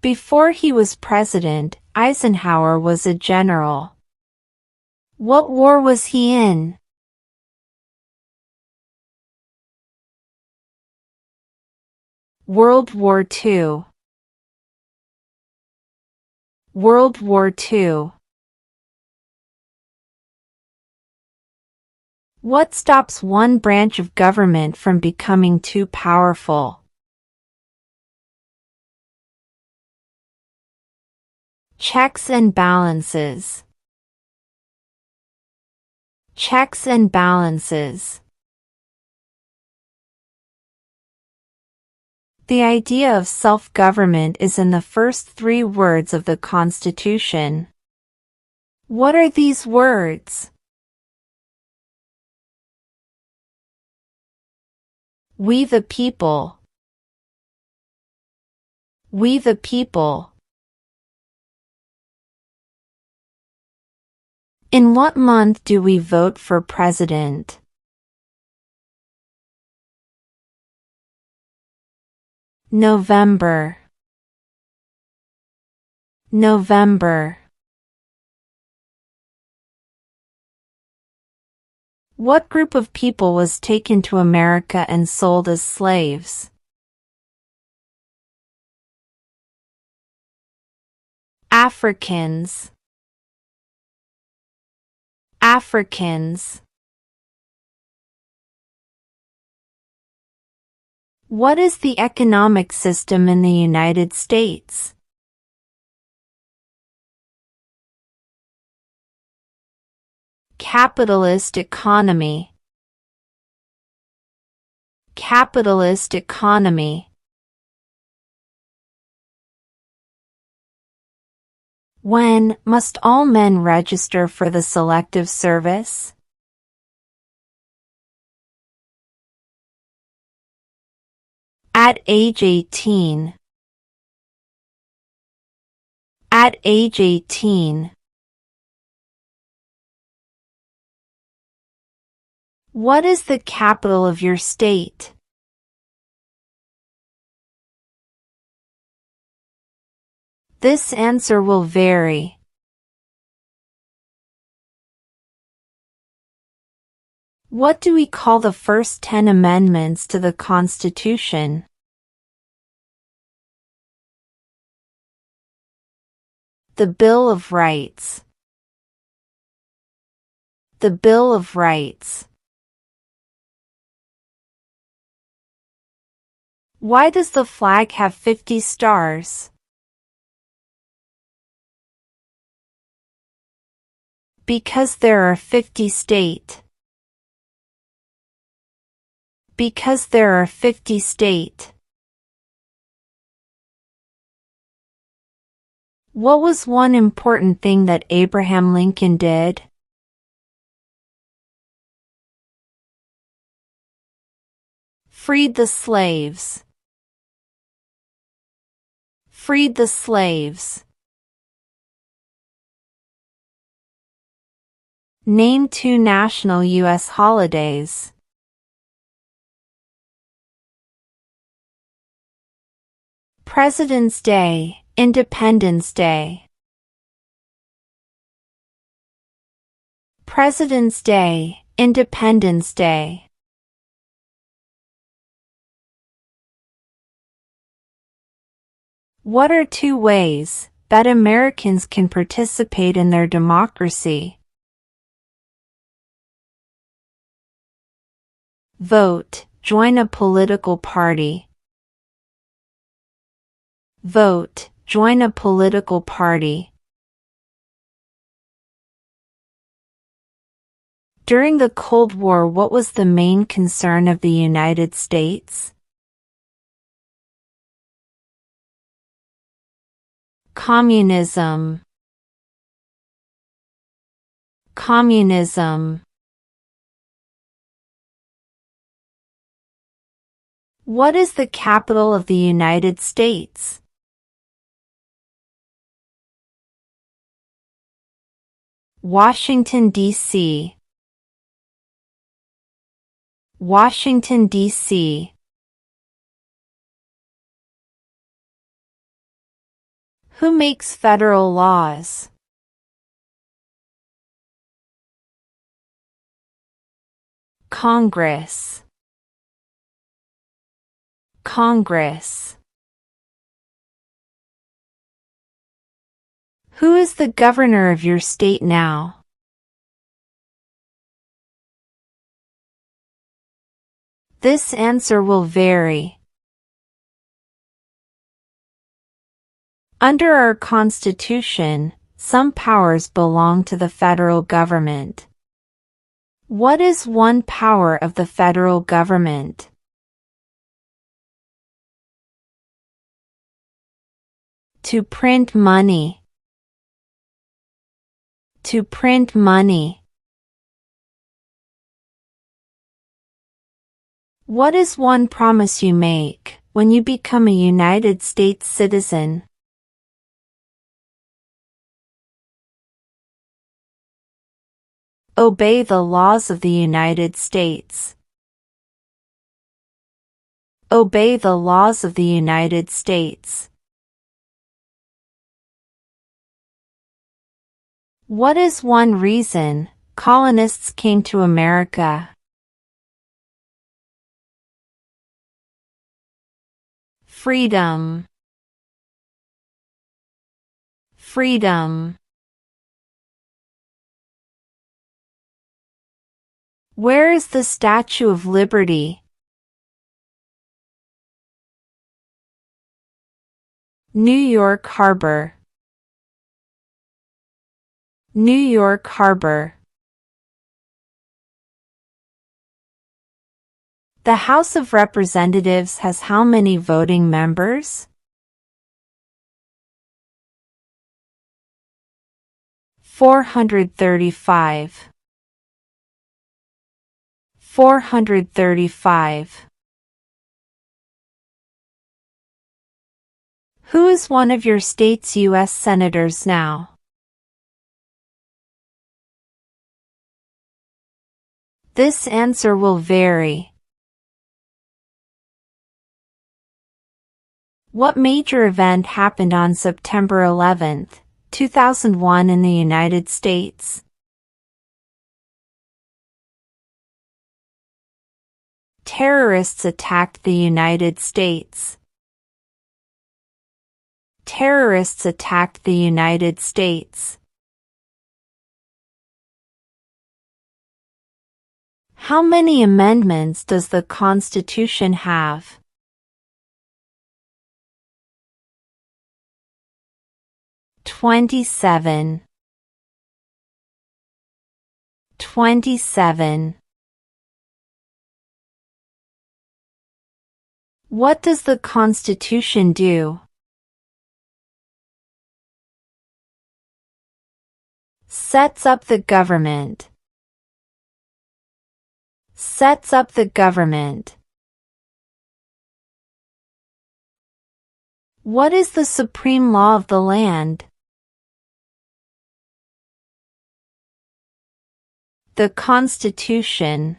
Before he was president, Eisenhower was a general. What war was he in? World War II. World War II. What stops one branch of government from becoming too powerful? Checks and balances. Checks and balances. The idea of self-government is in the first 3 words of the Constitution. What are these words? We the people. We the people. In what month do we vote for president? November. November. What group of people was taken to America and sold as slaves? Africans. Africans. What is the economic system in the United States? Capitalist economy. Capitalist economy. When must all men register for the Selective Service? At age 18. At age 18. What is the capital of your state? This answer will vary. What do we call the first 10 amendments to the Constitution? The Bill of Rights. The Bill of Rights. Why does the flag have 50 stars? Because there are 50 states. Because there are 50 states. What was one important thing that Abraham Lincoln did? Freed the slaves. Freed the slaves. Name 2 national U.S. holidays. President's Day, Independence Day. President's Day, Independence Day. What are 2 ways that Americans can participate in their democracy? Vote, join a political party. Vote, join a political party. During the Cold War, what was the main concern of the United States? Communism. Communism. What is the capital of the United States? Washington, D.C. Washington, D.C. Who makes federal laws? Congress. Congress. Who is the governor of your state now? This answer will vary. Under our Constitution, some powers belong to the federal government. What is one power of the federal government? To print money. To print money. What is one promise you make when you become a United States citizen? Obey the laws of the United States. Obey the laws of the United States. What is one reason colonists came to America? Freedom. Freedom. Where is the Statue of Liberty? New York Harbor. New York Harbor. The House of Representatives has how many voting members? 435. 435. Who is one of your state's U.S. senators now? This answer will vary. What major event happened on September 11, 2001 in the United States? Terrorists attacked the United States. Terrorists attacked the United States. How many amendments does the Constitution have? 27. 27. What does the Constitution do? Sets up the government. Sets up the government. What is the supreme law of the land? The Constitution.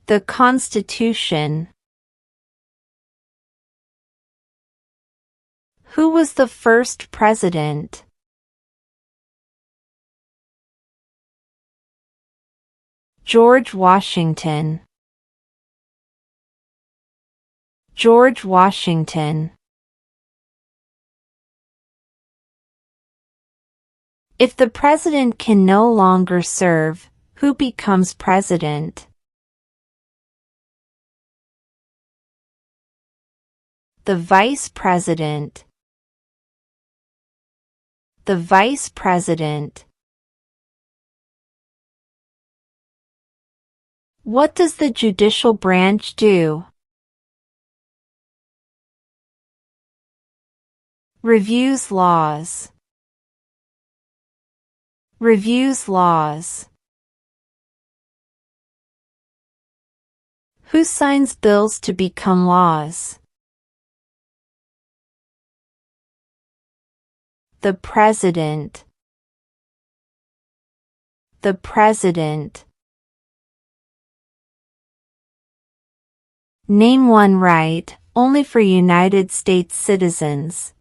The Constitution. Who was the first president? George Washington. George Washington. If the president can no longer serve, who becomes president? The vice president. The vice president. What does the judicial branch do? Reviews laws. Reviews laws. Who signs bills to become laws? The President. The President. Name one right only for United States citizens?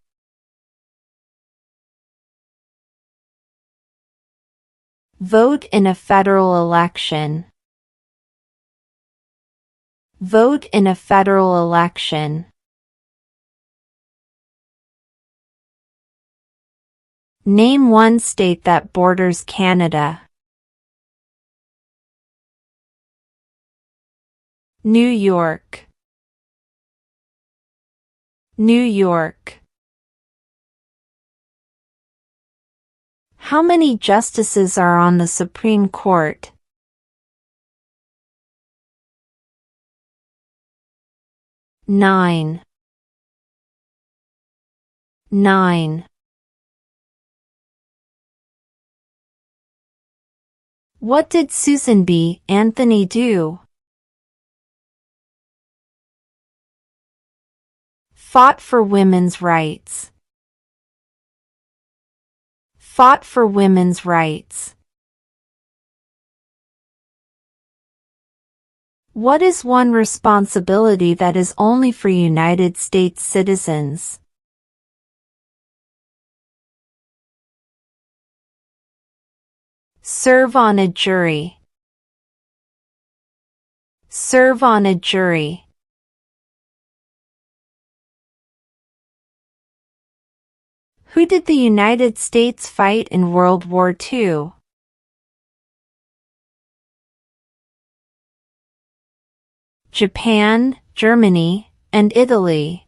Vote in a federal election. Vote in a federal election. Name one state that borders Canada. New York. New York. How many justices are on the Supreme Court? 9. 9. What did Susan B. Anthony do? Fought for women's rights. Fought for women's rights. What is one responsibility that is only for United States citizens? Serve on a jury. Serve on a jury. Who did the United States fight in World War II? Japan, Germany, and Italy.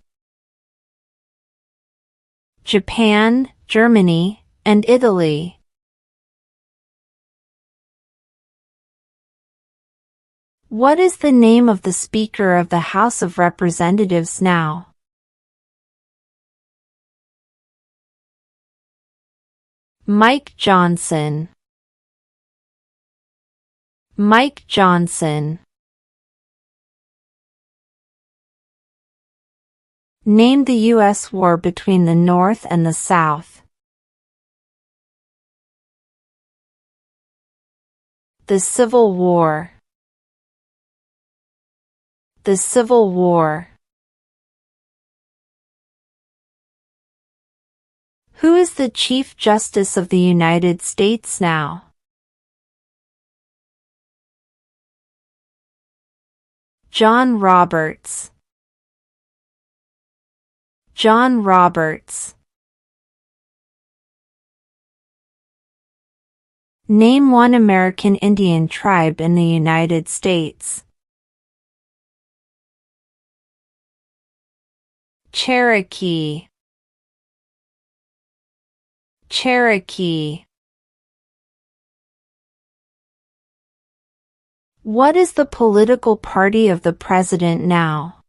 Japan, Germany, and Italy. What is the name of the Speaker of the House of Representatives now? Mike Johnson. Mike Johnson. Name the U.S. war between the North and the South. The Civil War. The Civil War. Who is the Chief Justice of the United States now? John Roberts. John Roberts. Name one American Indian tribe in the United States. Cherokee. Cherokee. What is the political party of the president now?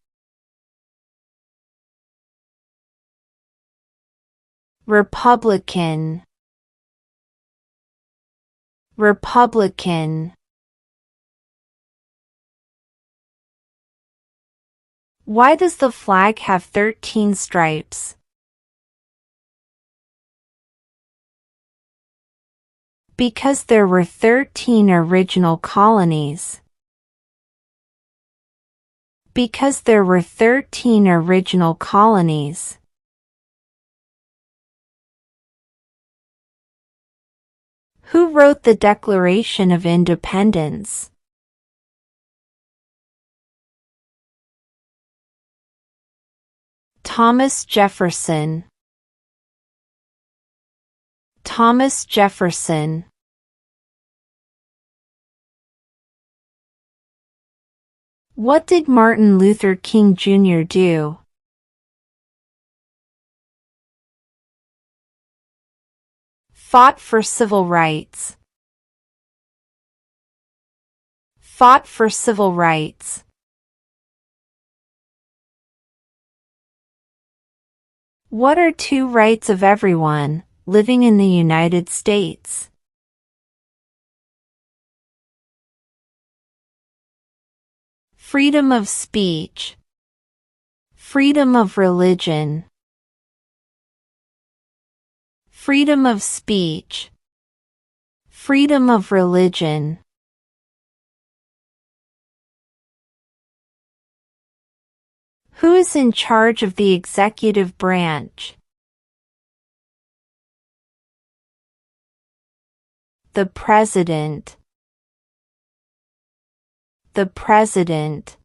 Republican. Republican. Why does the flag have 13 stripes? Because there were 13 original colonies. Because there were 13 original colonies. Who wrote the Declaration of Independence? Thomas Jefferson. Thomas Jefferson. What did Martin Luther King Jr. do? Fought for civil rights. Fought for civil rights. What are two rights of everyone living in the United States? Freedom of speech. Freedom of religion. Freedom of speech. Freedom of religion. Who is in charge of the executive branch? The President. The President.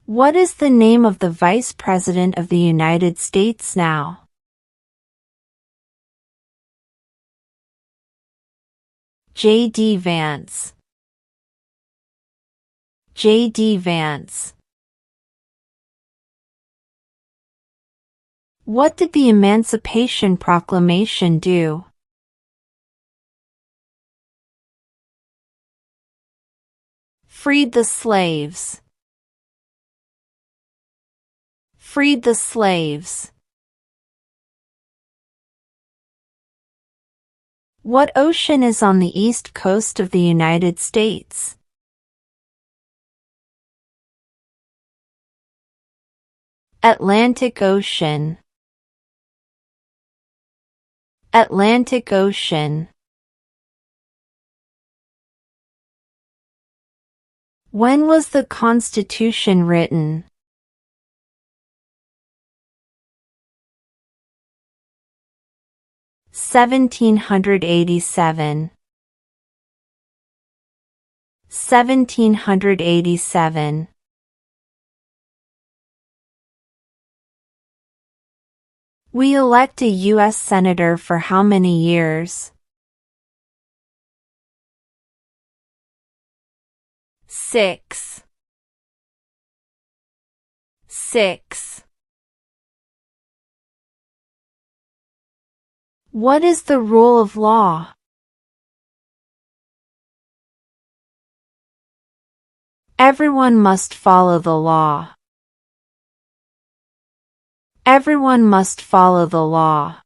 What is the name of the Vice President of the United States now? J.D. Vance. J.D. Vance. What did the Emancipation Proclamation do? Freed the slaves. Freed the slaves. What ocean is on the east coast of the United States? Atlantic Ocean. Atlantic Ocean. When was the Constitution written? 1787. 1787. We elect a U.S. Senator for how many years? 6. 6. What is the rule of law? Everyone must follow the law. Everyone must follow the law.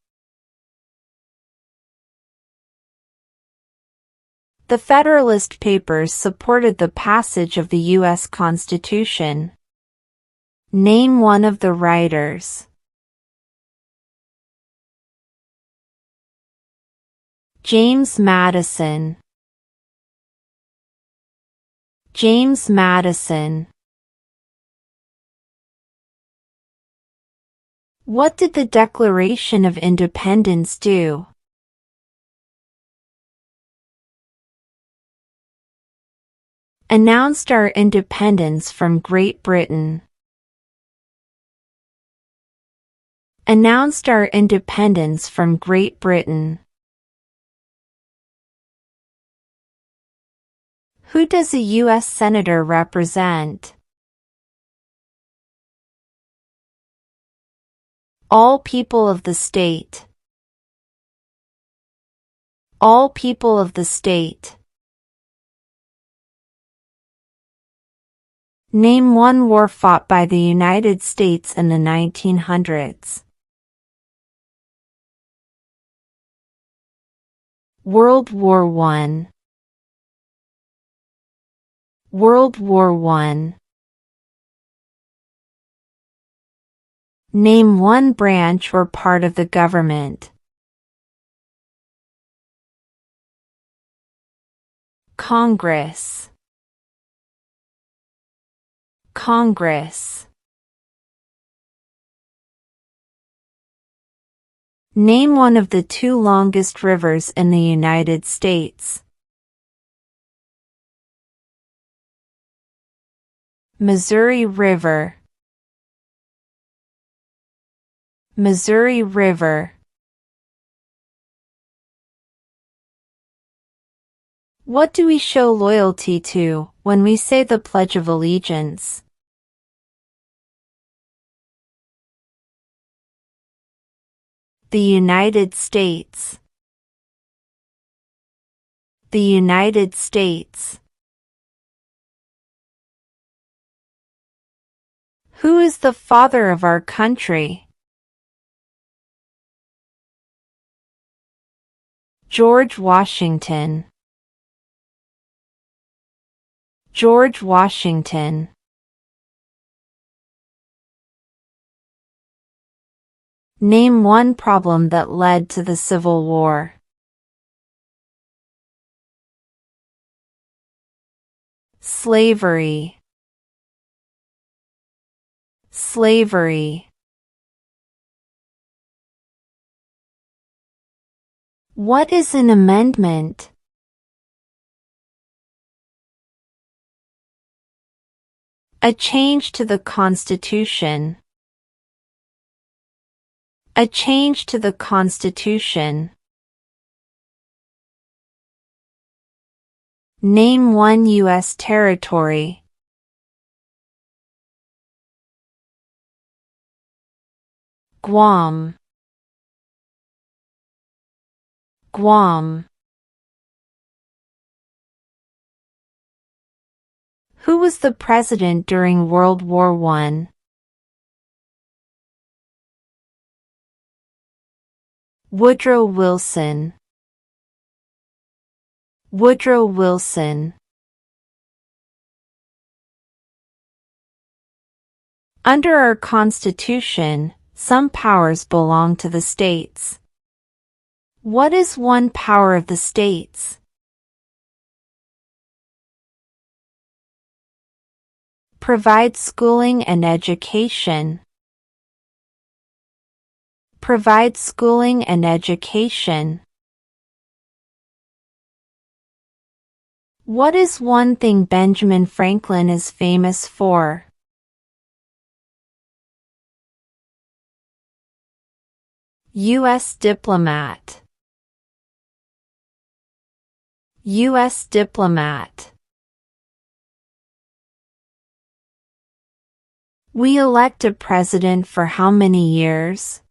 The Federalist Papers supported the passage of the U.S. Constitution. Name one of the writers. James Madison. James Madison. What did the Declaration of Independence do? Announced our independence from Great Britain. Announced our independence from Great Britain. Who does a U.S. Senator represent? All people of the state. All people of the state. Name one war fought by the United States in the 1900s. World War I. World War I. Name one branch or part of the government. Congress. Congress. Name one of the two longest rivers in the United States. Missouri River. Missouri River. What do we show loyalty to when we say the Pledge of Allegiance? The United States. The United States. Who is the father of our country? George Washington. George Washington. Name one problem that led to the Civil War. Slavery. Slavery. What is an amendment? A change to the Constitution. A change to the Constitution. Name one U.S. territory. Guam. Guam. Who was the president during World War I? Woodrow Wilson. Woodrow Wilson. Under our Constitution, some powers belong to the states. What is one power of the states? Provide schooling and education. Provide schooling and education. What is one thing Benjamin Franklin is famous for? U.S. diplomat. U.S. diplomat. We elect a president for how many years?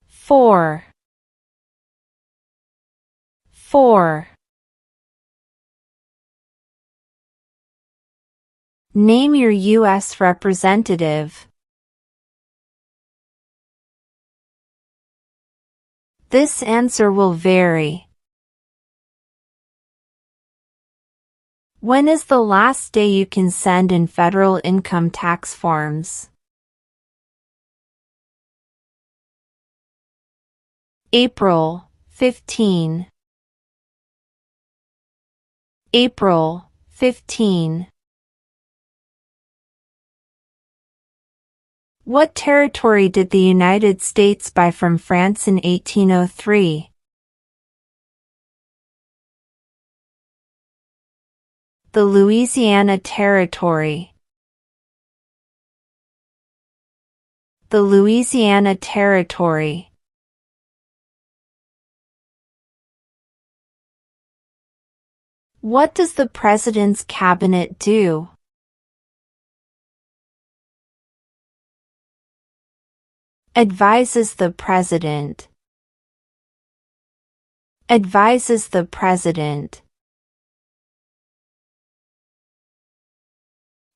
4. 4. Name your U.S. representative. This answer will vary. When is the last day you can send in federal income tax forms? April 15. April 15. What territory did the United States buy from France in 1803? The Louisiana Territory. The Louisiana Territory. What does the President's Cabinet do? Advises the President. Advises the President.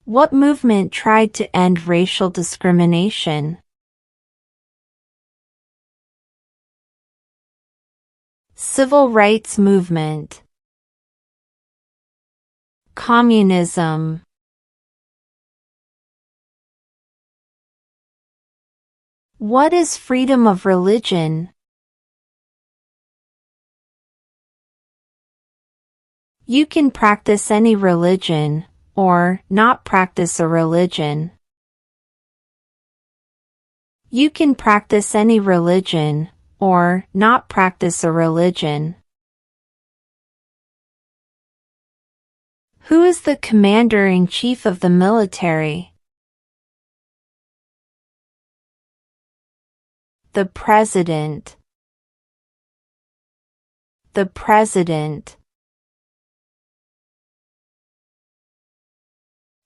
What movement tried to end racial discrimination? Civil Rights Movement. Communism. What is freedom of religion? You can practice any religion, or not practice a religion. You can practice any religion, or not practice a religion. Who is the commander-in-chief of the military? The President. The President.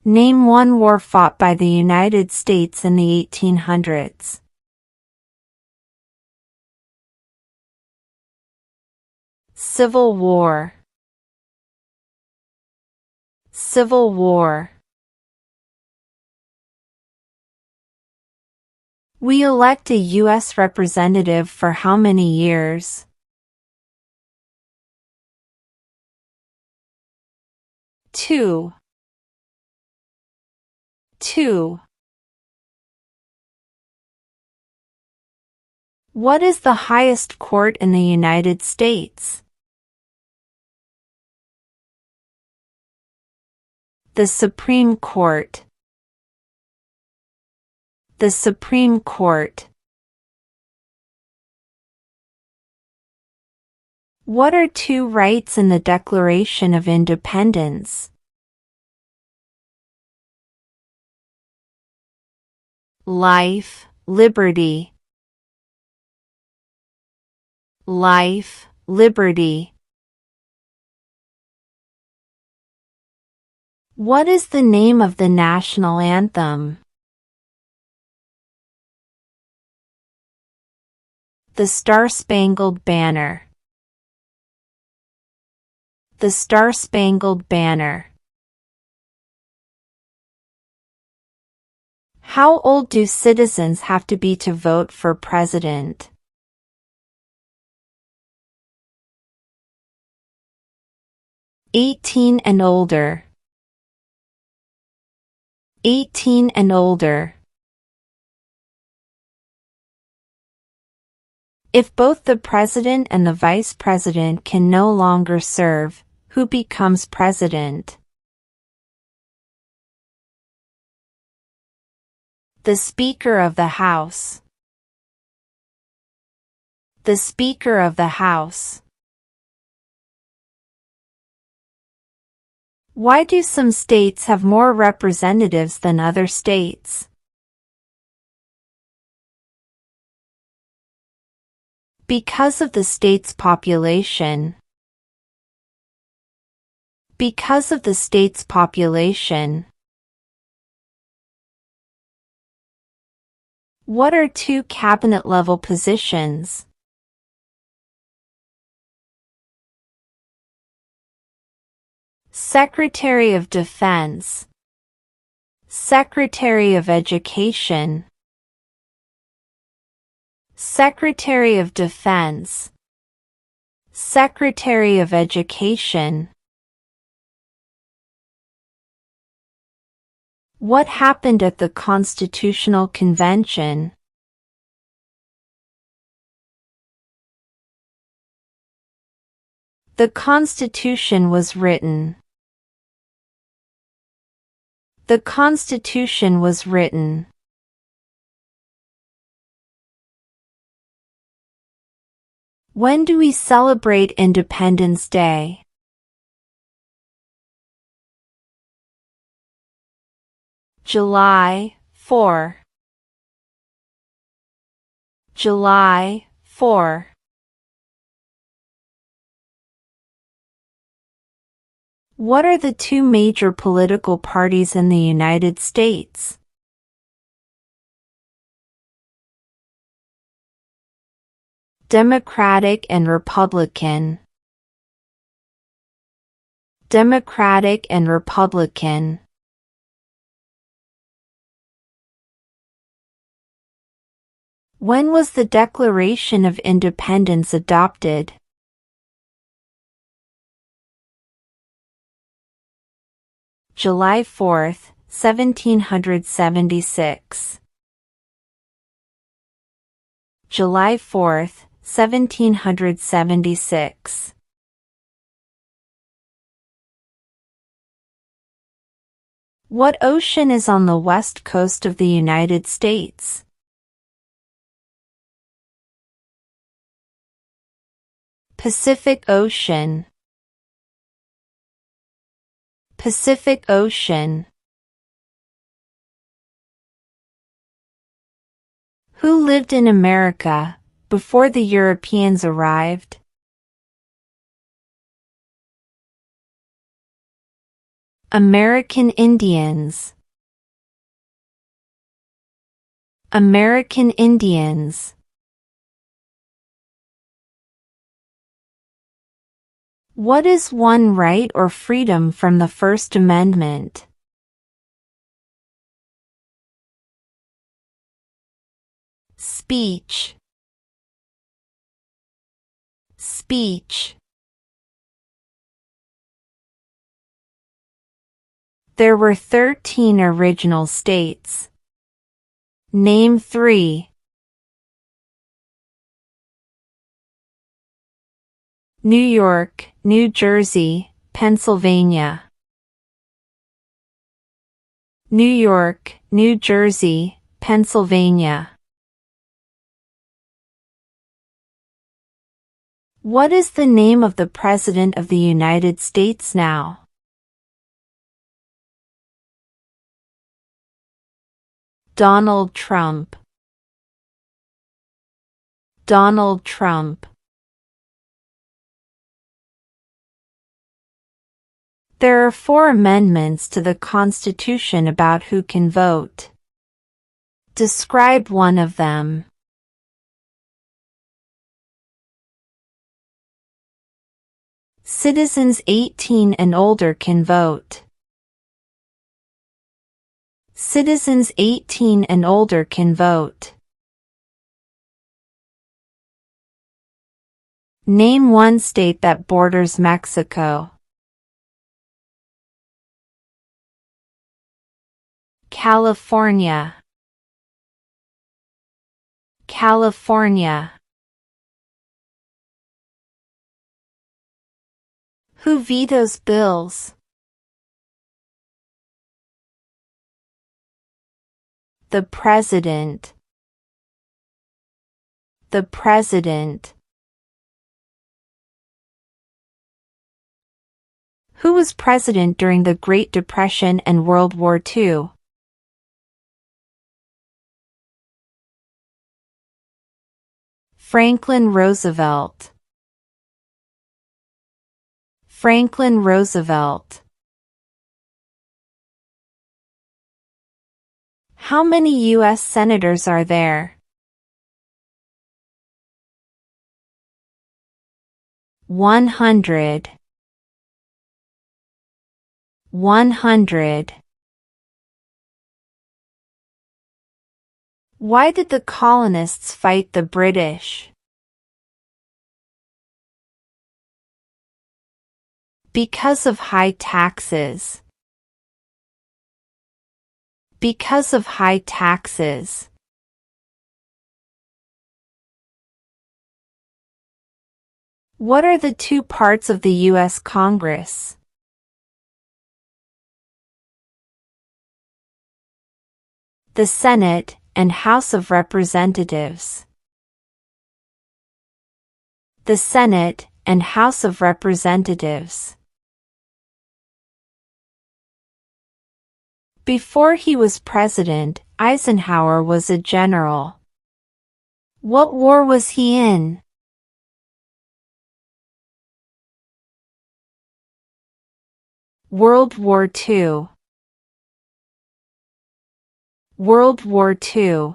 Name one war fought by the United States in the 1800s. Civil War. Civil War. We elect a U.S. representative for how many years? 2. 2. What is the highest court in the United States? The Supreme Court. The Supreme Court. What are two rights in the Declaration of Independence? Life, liberty. Life, liberty. What is the name of the national anthem? The Star-Spangled Banner. The Star-Spangled Banner. How old do citizens have to be to vote for president? 18 and older. 18 and older. If both the president and the vice president can no longer serve, who becomes president? The Speaker of the House. The Speaker of the House. Why do some states have more representatives than other states? Because of the state's population. Because of the state's population. What are two cabinet-level positions? Secretary of Defense. Secretary of Education. Secretary of Defense. Secretary of Education. What happened at the Constitutional Convention? The Constitution was written. The Constitution was written. When do we celebrate Independence Day? July 4. July 4. What are the two major political parties in the United States? Democratic and Republican. Democratic and Republican. When was the Declaration of Independence adopted? July 4, 1776. July 4, 1776. What ocean is on the west coast of the United States? Pacific Ocean. Pacific Ocean. Who lived in America before the Europeans arrived? American Indians. American Indians. What is one right or freedom from the First Amendment? Speech. Speech. There were 13 original states. Name 3. New York, New Jersey, Pennsylvania. New York, New Jersey, Pennsylvania. What is the name of the President of the United States now? Donald Trump. Donald Trump. There are 4 amendments to the Constitution about who can vote. Describe one of them. Citizens 18 and older can vote. Citizens 18 and older can vote. Name one state that borders Mexico. California. California. Who vetoes bills? The President. The President. Who was president during the Great Depression and World War II? Franklin Roosevelt. Franklin Roosevelt. How many U.S. senators are there? 100. 100. Why did the colonists fight the British? Because of high taxes. Because of high taxes. What are the 2 parts of the U.S. Congress? The Senate and House of Representatives. The Senate and House of Representatives. Before he was president, Eisenhower was a general. What war was he in? World War II. World War II.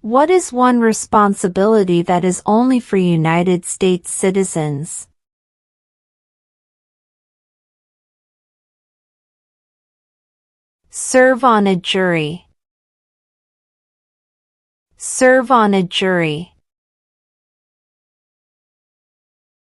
What is one responsibility that is only for United States citizens? Serve on a jury. Serve on a jury.